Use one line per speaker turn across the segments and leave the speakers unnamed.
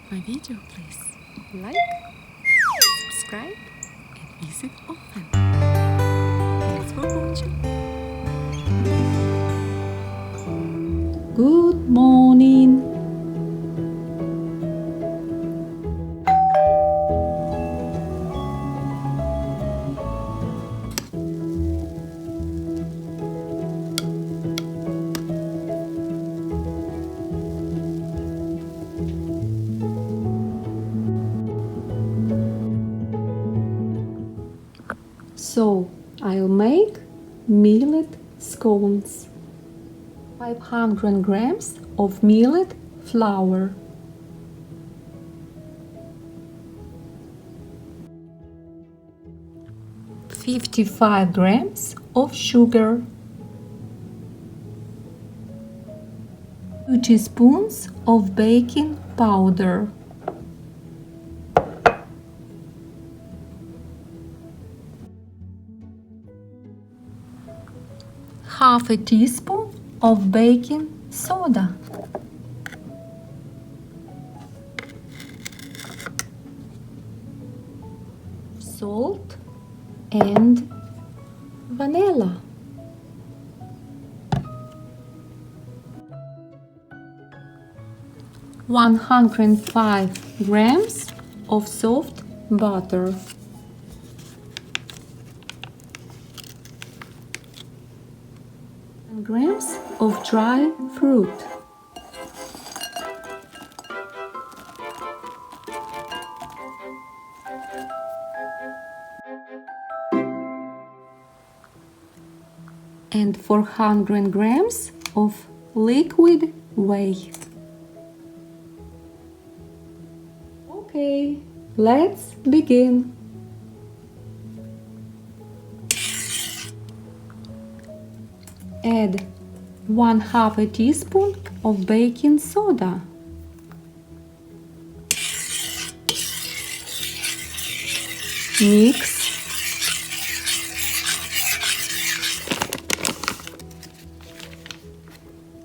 like my video, please like, subscribe, and visit often. Thanks for watching. Good morning. So I'll make millet scones. 500 grams of millet flour, 55 grams of sugar, 2 teaspoons of baking powder, half a teaspoon of baking soda, salt and vanilla. One 105 grams of soft butter, grams of dry fruit, and 400 grams of liquid whey. Okay, let's begin. Add 1/2 teaspoon of baking soda, mix,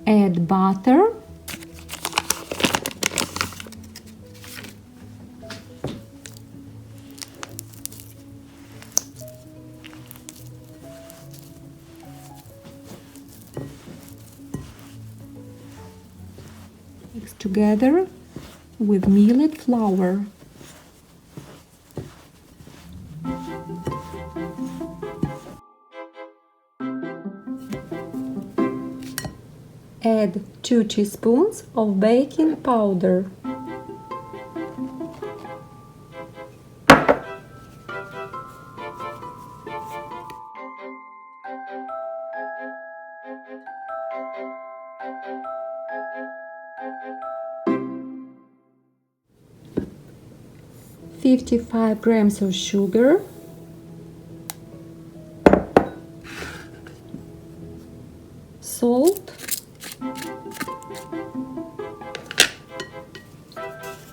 add butter, mix together with millet flour. Add 2 teaspoons of baking powder. $55 grams of sugar, salt,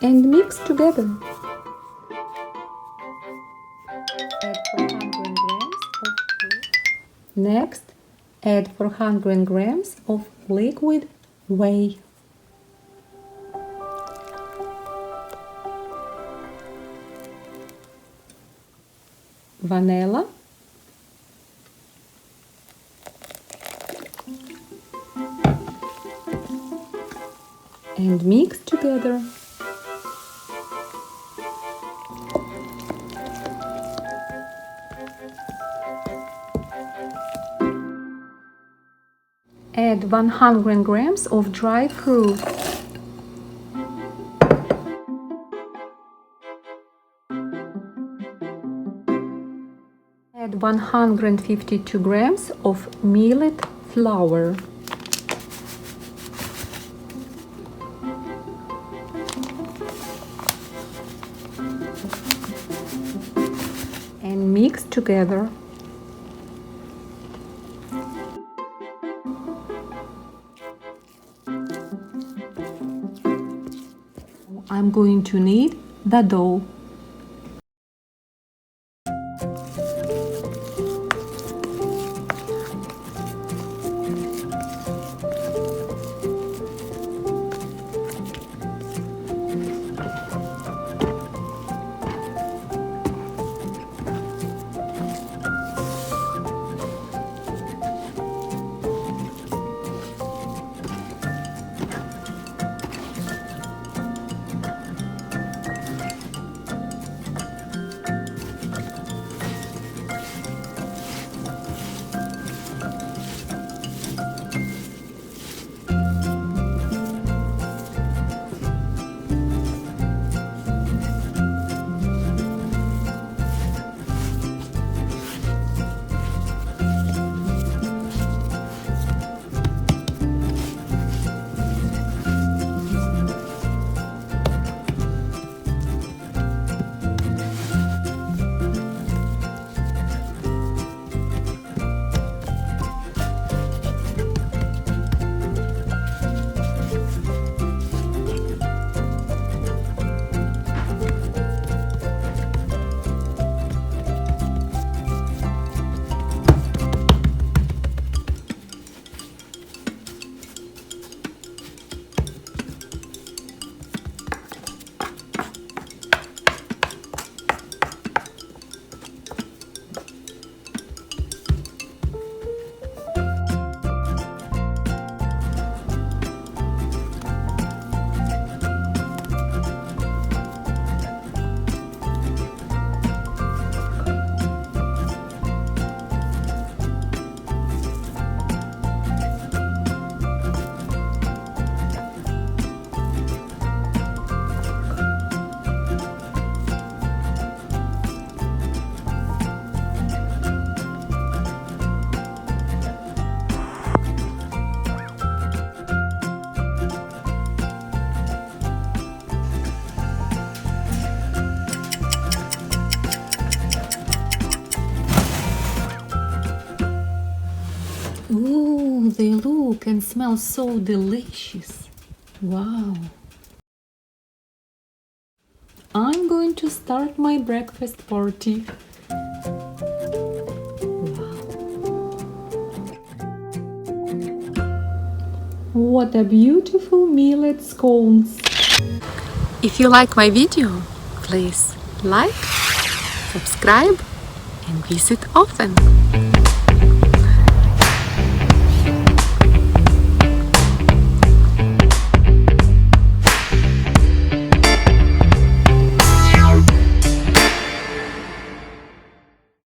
and mix together. Add 400 grams Next, add 400 grams of liquid whey. Vanilla, and mix together. Add 100 grams of dried fruit. Add 152 grams of millet flour. And mix together. I'm going to knead the dough. look and smell so delicious. Wow. I'm going to start my breakfast party. Wow. What a beautiful millet scones. If you like my video, please like, subscribe and visit often.